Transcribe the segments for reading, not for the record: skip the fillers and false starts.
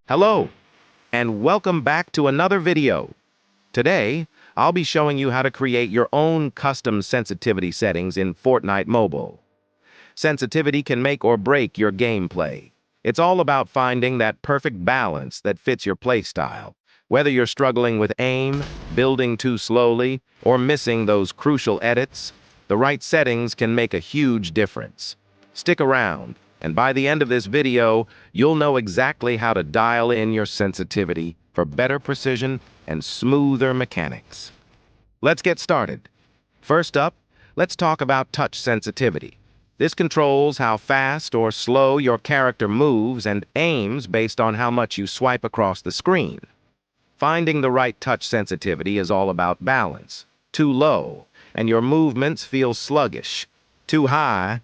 Hello, and welcome back to another video. Today, I'll be showing you how to create your own custom sensitivity settings in Fortnite Mobile. Sensitivity can make or break your gameplay. It's all about finding that perfect balance that fits your playstyle. Whether you're struggling with aim, building too slowly, or missing those crucial edits, the right settings can make a huge difference. Stick around, and by the end of this video, you'll know exactly how to dial in your sensitivity for better precision and smoother mechanics. Let's get started. First up, let's talk about touch sensitivity. This controls how fast or slow your character moves and aims based on how much you swipe across the screen. Finding the right touch sensitivity is all about balance. Too low, and your movements feel sluggish. Too high,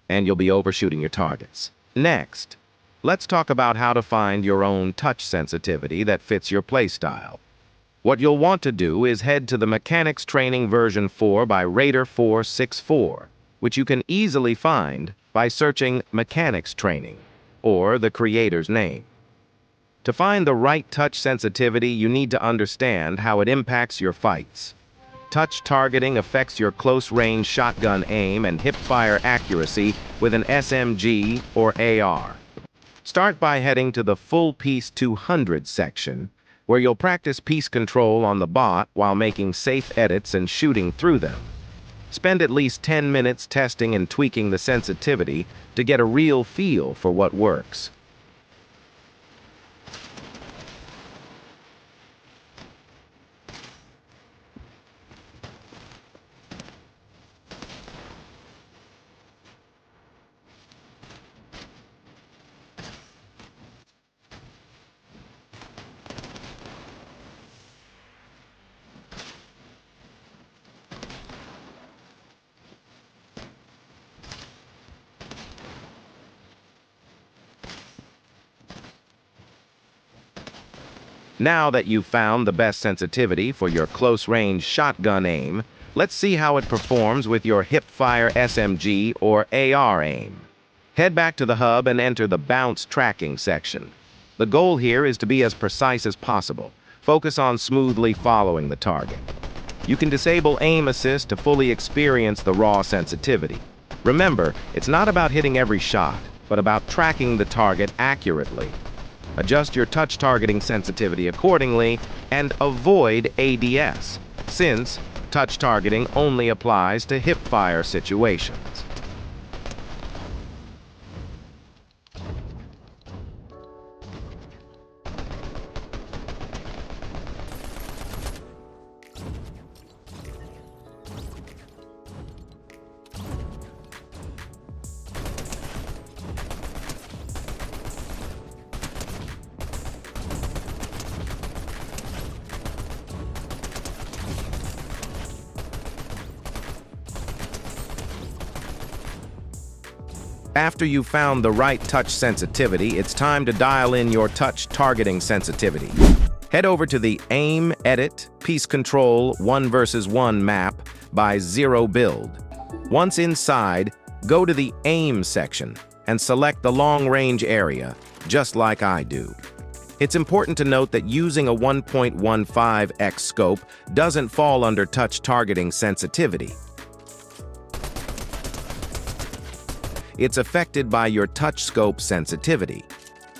and you'll be overshooting your targets. Next, let's talk about how to find your own touch sensitivity that fits your playstyle. What you'll want to do is head to the Mechanics Training version 4 by Raider464, which you can easily find by searching Mechanics Training, or the creator's name. To find the right touch sensitivity, you need to understand how it impacts your fights. Touch targeting affects your close-range shotgun aim and hip-fire accuracy with an SMG or AR. Start by heading to the Full Piece 200 section, where you'll practice piece control on the bot while making safe edits and shooting through them. Spend at least 10 minutes testing and tweaking the sensitivity to get a real feel for what works. Now that you've found the best sensitivity for your close-range shotgun aim, let's see how it performs with your hip-fire SMG or AR aim. Head back to the hub and enter the bounce tracking section. The goal here is to be as precise as possible. Focus on smoothly following the target. You can disable aim assist to fully experience the raw sensitivity. Remember, it's not about hitting every shot, but about tracking the target accurately. Adjust your touch targeting sensitivity accordingly and avoid ADS, since touch targeting only applies to hip-fire situations. After you've found the right touch sensitivity, it's time to dial in your touch targeting sensitivity. Head over to the Aim, Edit, Piece Control 1 vs 1 map by Zero Build. Once inside, go to the Aim section and select the long-range area, just like I do. It's important to note that using a 1.15x scope doesn't fall under touch targeting sensitivity. It's affected by your touch scope sensitivity.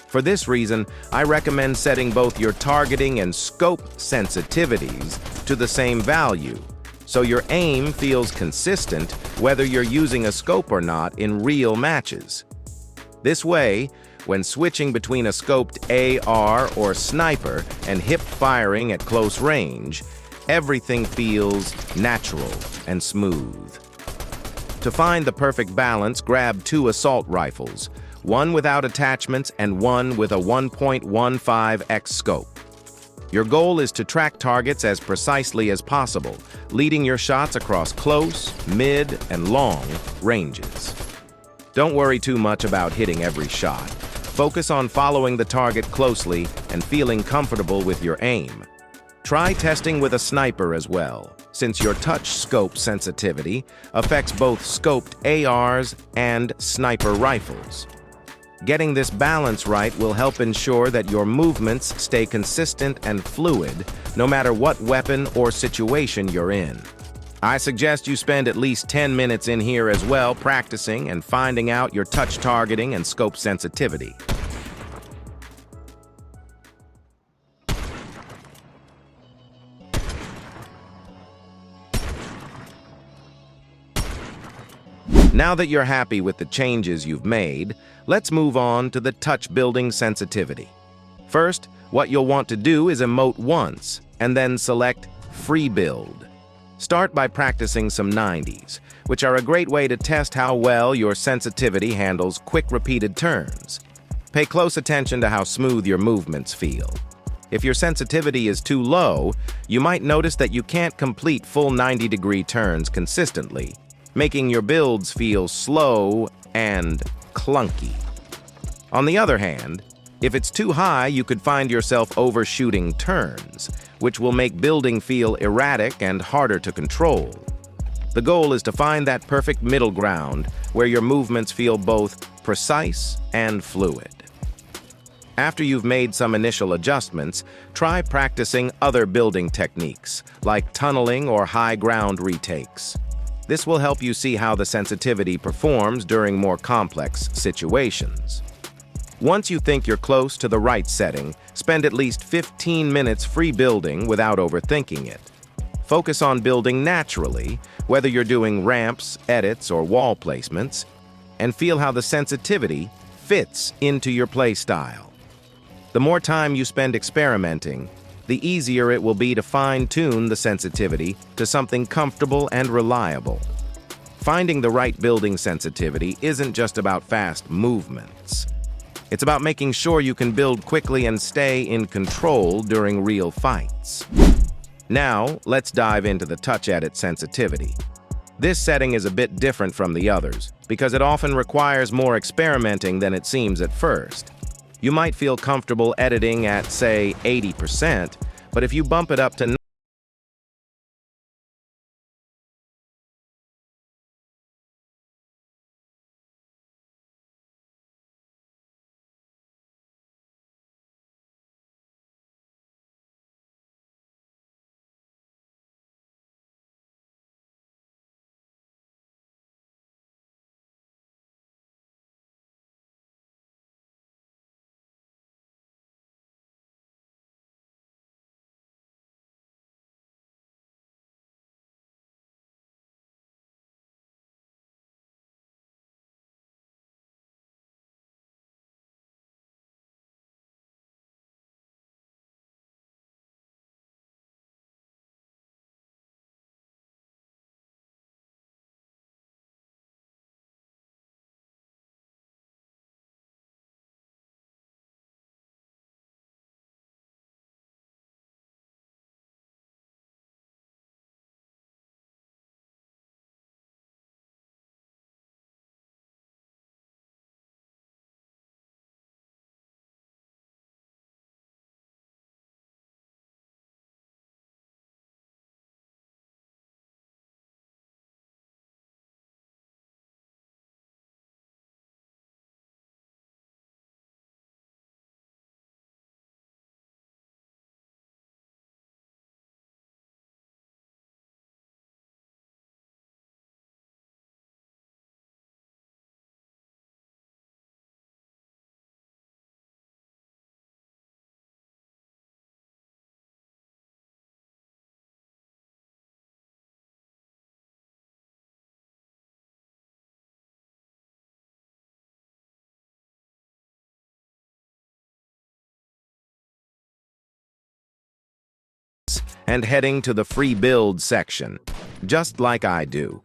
For this reason, I recommend setting both your targeting and scope sensitivities to the same value, so your aim feels consistent whether you're using a scope or not in real matches. This way, when switching between a scoped AR or sniper and hip firing at close range, everything feels natural and smooth. To find the perfect balance, grab 2 assault rifles, one without attachments and one with a 1.15x scope. Your goal is to track targets as precisely as possible, leading your shots across close, mid, and long ranges. Don't worry too much about hitting every shot. Focus on following the target closely and feeling comfortable with your aim. Try testing with a sniper as well, since your touch scope sensitivity affects both scoped ARs and sniper rifles. Getting this balance right will help ensure that your movements stay consistent and fluid, no matter what weapon or situation you're in. I suggest you spend at least 10 minutes in here as well, practicing and finding out your touch targeting and scope sensitivity. Now that you're happy with the changes you've made, let's move on to the touch building sensitivity. First, what you'll want to do is emote once, and then select Free Build. Start by practicing some 90s, which are a great way to test how well your sensitivity handles quick repeated turns. Pay close attention to how smooth your movements feel. If your sensitivity is too low, you might notice that you can't complete full 90-degree turns consistently, making your builds feel slow and clunky. On the other hand, if it's too high, you could find yourself overshooting turns, which will make building feel erratic and harder to control. The goal is to find that perfect middle ground where your movements feel both precise and fluid. After you've made some initial adjustments, try practicing other building techniques, like tunneling or high ground retakes. This will help you see how the sensitivity performs during more complex situations. Once you think you're close to the right setting, spend at least 15 minutes free building without overthinking it. Focus on building naturally, whether you're doing ramps, edits, or wall placements, and feel how the sensitivity fits into your playstyle. The more time you spend experimenting, the easier it will be to fine-tune the sensitivity to something comfortable and reliable. Finding the right building sensitivity isn't just about fast movements. It's about making sure you can build quickly and stay in control during real fights. Now, let's dive into the touch edit sensitivity. This setting is a bit different from the others because it often requires more experimenting than it seems at first. You might feel comfortable editing at, say, 80%, but if you bump it up to and heading to the free build section, just like I do.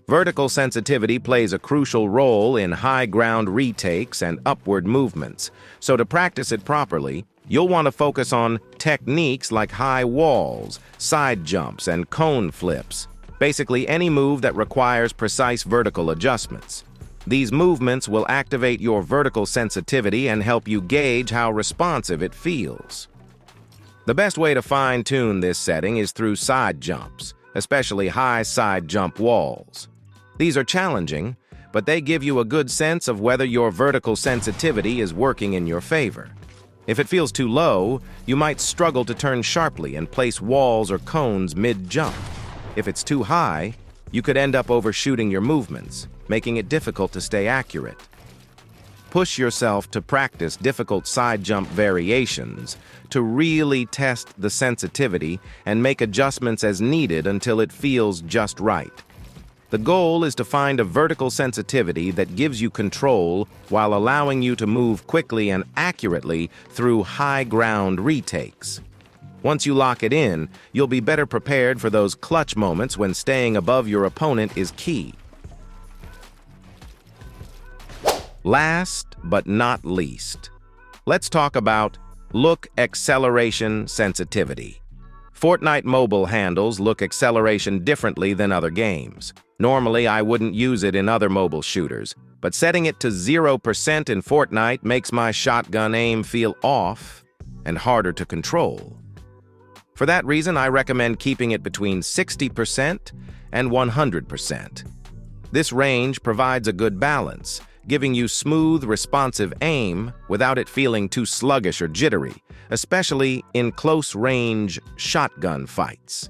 Vertical sensitivity plays a crucial role in high ground retakes and upward movements, so to practice it properly, you'll want to focus on techniques like high walls, side jumps, and cone flips, basically any move that requires precise vertical adjustments. These movements will activate your vertical sensitivity and help you gauge how responsive it feels. The best way to fine-tune this setting is through side jumps, especially high side jump walls. These are challenging, but they give you a good sense of whether your vertical sensitivity is working in your favor. If it feels too low, you might struggle to turn sharply and place walls or cones mid-jump. If it's too high, you could end up overshooting your movements, making it difficult to stay accurate. Push yourself to practice difficult side jump variations to really test the sensitivity and make adjustments as needed until it feels just right. The goal is to find a vertical sensitivity that gives you control while allowing you to move quickly and accurately through high ground retakes. Once you lock it in, you'll be better prepared for those clutch moments when staying above your opponent is key. Last but not least, let's talk about look acceleration sensitivity. Fortnite mobile handles look acceleration differently than other games. Normally, I wouldn't use it in other mobile shooters, but setting it to 0% in Fortnite makes my shotgun aim feel off and harder to control. For that reason, I recommend keeping it between 60% and 100%. This range provides a good balance, giving you smooth, responsive aim without it feeling too sluggish or jittery, especially in close-range shotgun fights.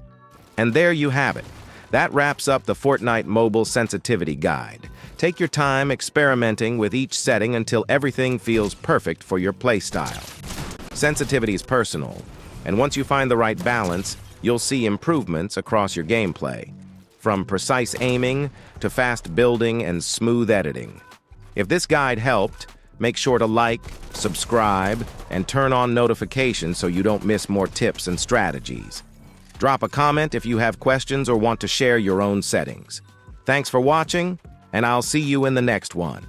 And there you have it. That wraps up the Fortnite Mobile Sensitivity Guide. Take your time experimenting with each setting until everything feels perfect for your playstyle. Sensitivity is personal, and once you find the right balance, you'll see improvements across your gameplay, from precise aiming to fast building and smooth editing. If this guide helped, make sure to like, subscribe, and turn on notifications so you don't miss more tips and strategies. Drop a comment if you have questions or want to share your own settings. Thanks for watching, and I'll see you in the next one.